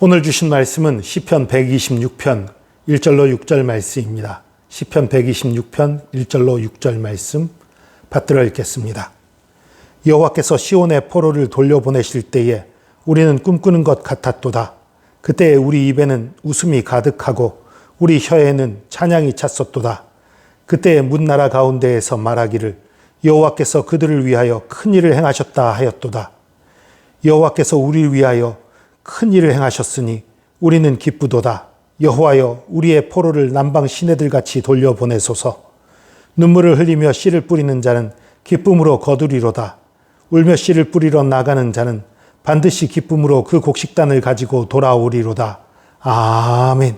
오늘 주신 말씀은 시편 126편 1절로 6절 말씀입니다. 시편 126편 1절로 6절 말씀 받들어 읽겠습니다. 여호와께서 시온의 포로를 돌려보내실 때에 우리는 꿈꾸는 것 같았도다. 그때에 우리 입에는 웃음이 가득하고 우리 혀에는 찬양이 찼었도다. 그때에 문나라 가운데에서 말하기를 여호와께서 그들을 위하여 큰 일을 행하셨다 하였도다. 여호와께서 우리를 위하여 큰 일을 행하셨으니 우리는 기쁘도다. 여호와여 우리의 포로를 남방 시내들 같이 돌려보내소서. 눈물을 흘리며 씨를 뿌리는 자는 기쁨으로 거두리로다. 울며 씨를 뿌리러 나가는 자는 반드시 기쁨으로 그 곡식단을 가지고 돌아오리로다. 아멘.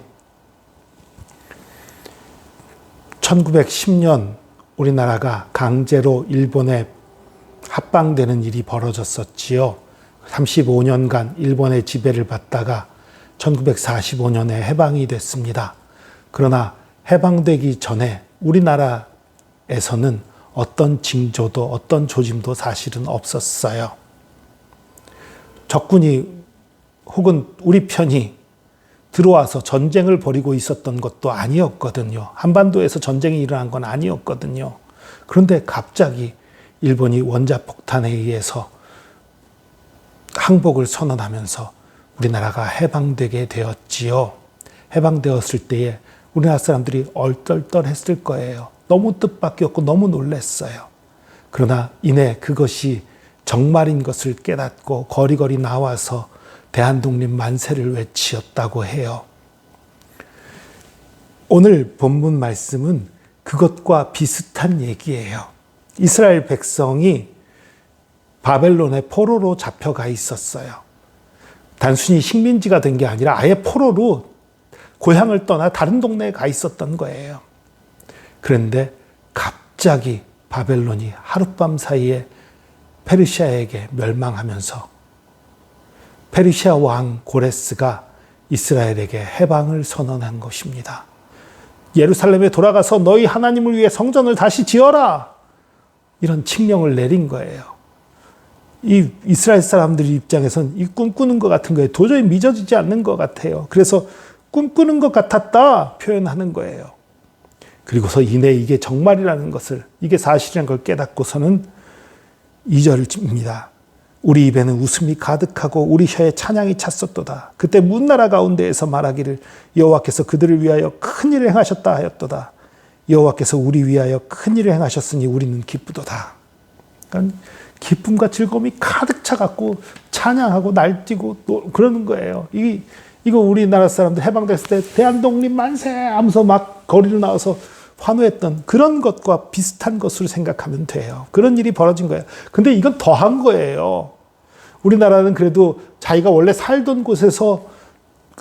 1910년 우리나라가 강제로 일본에 합방되는 일이 벌어졌었지요. 35년간 일본의 지배를 받다가 1945년에 해방이 됐습니다. 그러나 해방되기 전에 우리나라에서는 어떤 징조도 어떤 조짐도 사실은 없었어요. 적군이 혹은 우리 편이 들어와서 전쟁을 벌이고 있었던 것도 아니었거든요. 한반도에서 전쟁이 일어난 건 아니었거든요. 그런데 갑자기 일본이 원자폭탄에 의해서 항복을 선언하면서 우리나라가 해방되게 되었지요. 해방되었을 때에 우리나라 사람들이 얼떨떨했을 거예요. 너무 뜻밖이었고 너무 놀랐어요. 그러나 이내 그것이 정말인 것을 깨닫고 거리거리 나와서 대한독립 만세를 외치었다고 해요. 오늘 본문 말씀은 그것과 비슷한 얘기예요. 이스라엘 백성이 바벨론의 포로로 잡혀가 있었어요. 단순히 식민지가 된 게 아니라 아예 포로로 고향을 떠나 다른 동네에 가 있었던 거예요. 그런데 갑자기 바벨론이 하룻밤 사이에 페르시아에게 멸망하면서 페르시아 왕 고레스가 이스라엘에게 해방을 선언한 것입니다. 예루살렘에 돌아가서 너희 하나님을 위해 성전을 다시 지어라! 이런 칙령을 내린 거예요. 이 이스라엘 사람들 입장에선 이 꿈꾸는 것 같은 거예요. 도저히 믿어지지 않는 것 같아요. 그래서 꿈꾸는 것 같았다 표현하는 거예요. 그리고서 이내 이게 정말이라는 것을, 이게 사실이라는 걸 깨닫고서는 2절입니다. 우리 입에는 웃음이 가득하고 우리 혀에 찬양이 찼었도다. 그때 문나라 가운데에서 말하기를 여호와께서 그들을 위하여 큰 일을 행하셨다 하였도다. 여호와께서 우리 위하여 큰 일을 행하셨으니 우리는 기쁘도다. 그러니까 기쁨과 즐거움이 가득 차갖고 찬양하고 날뛰고 그러는 거예요. 이거 우리나라 사람들 해방됐을 때 대한독립 만세 하면서 막 거리로 나와서 환호했던 그런 것과 비슷한 것으로 생각하면 돼요. 그런 일이 벌어진 거예요. 근데 이건 더한 거예요. 우리나라는 그래도 자기가 원래 살던 곳에서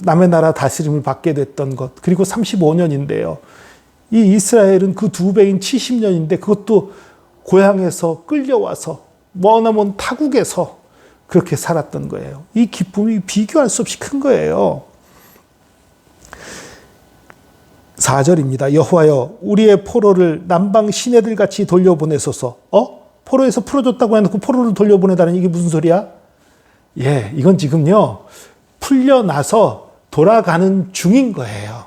남의 나라 다스림을 받게 됐던 것, 그리고 35년인데요. 이 이스라엘은 그 2배인 70년인데 그것도 고향에서 끌려와서 머나먼 타국에서 그렇게 살았던 거예요. 이 기쁨이 비교할 수 없이 큰 거예요. 4절입니다. 여호와여 우리의 포로를 남방 시내들 같이 돌려보내소서. 포로에서 풀어줬다고 해놓고 포로를 돌려보내다는 이게 무슨 소리야? 예, 이건 지금요 풀려나서 돌아가는 중인 거예요.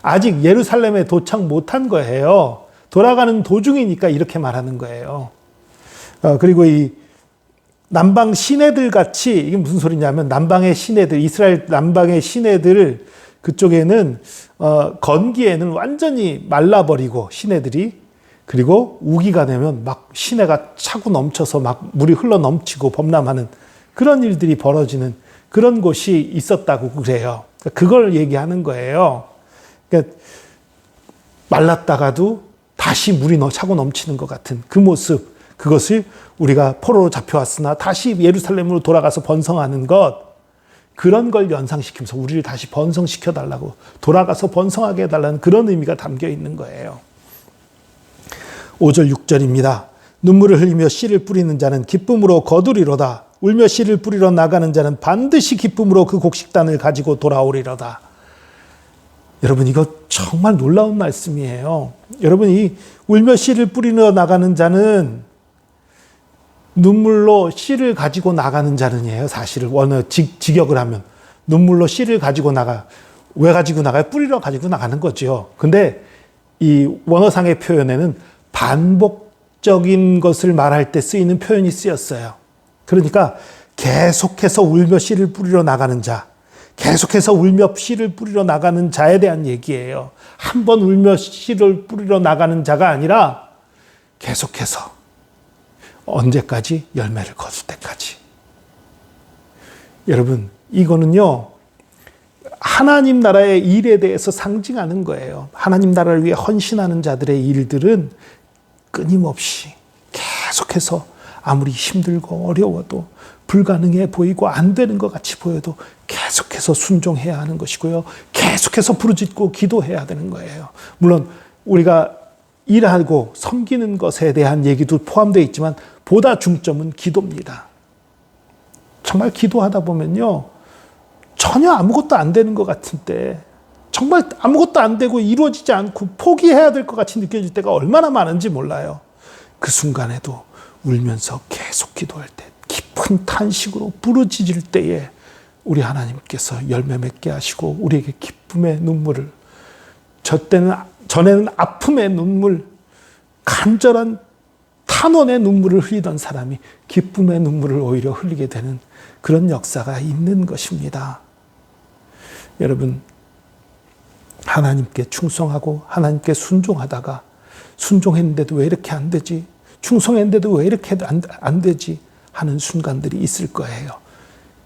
아직 예루살렘에 도착 못한 거예요. 돌아가는 도중이니까 이렇게 말하는 거예요. 그리고 이 남방 시내들 같이, 이게 무슨 소리냐면 남방의 시내들, 이스라엘 남방의 시내들, 그쪽에는 건기에는 완전히 말라버리고 시내들이, 그리고 우기가 되면 막 시내가 차고 넘쳐서 막 물이 흘러 넘치고 범람하는 그런 일들이 벌어지는 그런 곳이 있었다고 그래요. 그걸 얘기하는 거예요. 그러니까 말랐다가도 다시 물이 차고 넘치는 것 같은 그 모습, 그것을 우리가 포로로 잡혀왔으나 다시 예루살렘으로 돌아가서 번성하는 것, 그런 걸 연상시키면서 우리를 다시 번성시켜달라고, 돌아가서 번성하게 해달라는 그런 의미가 담겨 있는 거예요. 5절 6절입니다. 눈물을 흘리며 씨를 뿌리는 자는 기쁨으로 거두리로다. 울며 씨를 뿌리러 나가는 자는 반드시 기쁨으로 그 곡식단을 가지고 돌아오리로다. 여러분, 이거 정말 놀라운 말씀이에요. 여러분, 이 울며 씨를 뿌리러 나가는 자는 눈물로 씨를 가지고 나가는 자는이에요. 사실을 직역을 하면 눈물로 씨를 가지고 나가. 왜 가지고 나가요? 뿌리러 가지고 나가는 거죠. 근데 이 원어상의 표현에는 반복적인 것을 말할 때 쓰이는 표현이 쓰였어요. 그러니까 계속해서 울며 씨를 뿌리러 나가는 자, 계속해서 울며 씨를 뿌리러 나가는 자에 대한 얘기예요. 한 번 울며 씨를 뿌리러 나가는 자가 아니라 계속해서 언제까지? 열매를 거둘 때까지. 여러분, 이거는요, 하나님 나라의 일에 대해서 상징하는 거예요. 하나님 나라를 위해 헌신하는 자들의 일들은 끊임없이 계속해서 아무리 힘들고 어려워도 불가능해 보이고 안 되는 것 같이 보여도 계속해서 순종해야 하는 것이고요. 계속해서 부르짖고 기도해야 되는 거예요. 물론 우리가 일하고 섬기는 것에 대한 얘기도 포함되어 있지만 보다 중점은 기도입니다. 정말 기도하다 보면요, 전혀 아무것도 안 되는 것 같은데, 정말 아무것도 안 되고 이루어지지 않고 포기해야 될 것 같이 느껴질 때가 얼마나 많은지 몰라요. 그 순간에도 울면서 계속 기도할 때, 깊은 탄식으로 부르짖을 때에 우리 하나님께서 열매 맺게 하시고 우리에게 기쁨의 눈물을, 전에는 아픔의 눈물, 간절한 탄원의 눈물을 흘리던 사람이 기쁨의 눈물을 오히려 흘리게 되는 그런 역사가 있는 것입니다. 여러분, 하나님께 충성하고 하나님께 순종하다가 순종했는데도 왜 이렇게 안 되지? 충성했는데도 왜 이렇게 안 되지? 하는 순간들이 있을 거예요.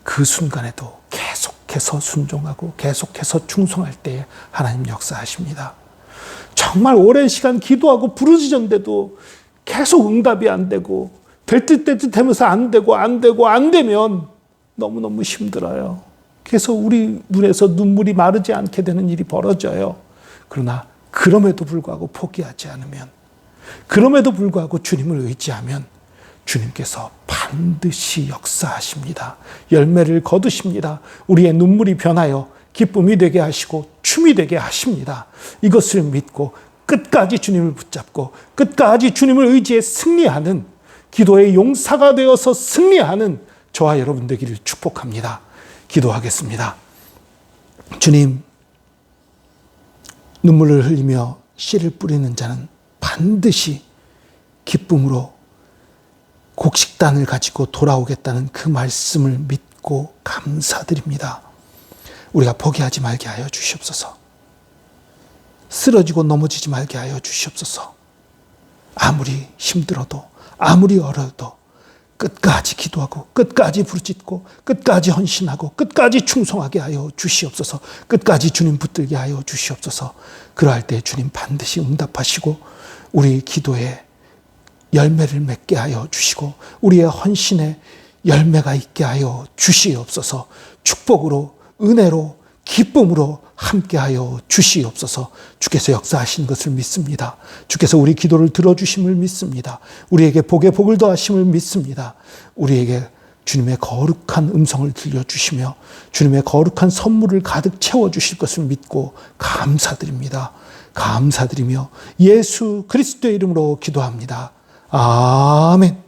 그 순간에도 계속해서 순종하고 계속해서 충성할 때에 하나님 역사하십니다. 정말 오랜 시간 기도하고 부르짖었는데도 계속 응답이 안 되고 될 듯 될 듯 하면서 안 되면 너무너무 힘들어요. 그래서 우리 눈에서 눈물이 마르지 않게 되는 일이 벌어져요. 그러나 그럼에도 불구하고 포기하지 않으면, 그럼에도 불구하고 주님을 의지하면 주님께서 반드시 역사하십니다. 열매를 거두십니다. 우리의 눈물이 변하여 기쁨이 되게 하시고 춤이 되게 하십니다. 이것을 믿고 끝까지 주님을 붙잡고 끝까지 주님을 의지해 승리하는, 기도의 용사가 되어서 승리하는 저와 여러분 되기를 축복합니다. 기도하겠습니다. 주님, 눈물을 흘리며 씨를 뿌리는 자는 반드시 기쁨으로 곡식단을 가지고 돌아오겠다는 그 말씀을 믿고 감사드립니다. 우리가 포기하지 말게 하여 주시옵소서. 쓰러지고 넘어지지 말게 하여 주시옵소서. 아무리 힘들어도, 아무리 어려워도 끝까지 기도하고 끝까지 부르짖고 끝까지 헌신하고 끝까지 충성하게 하여 주시옵소서. 끝까지 주님 붙들게 하여 주시옵소서. 그러할 때 주님 반드시 응답하시고 우리 기도에 열매를 맺게 하여 주시고 우리의 헌신에 열매가 있게 하여 주시옵소서. 축복으로, 은혜로, 기쁨으로 함께하여 주시옵소서. 주께서 역사하시는 것을 믿습니다. 주께서 우리 기도를 들어주심을 믿습니다. 우리에게 복에 복을 더하심을 믿습니다. 우리에게 주님의 거룩한 음성을 들려주시며 주님의 거룩한 선물을 가득 채워주실 것을 믿고 감사드립니다. 감사드리며 예수 그리스도의 이름으로 기도합니다. 아멘.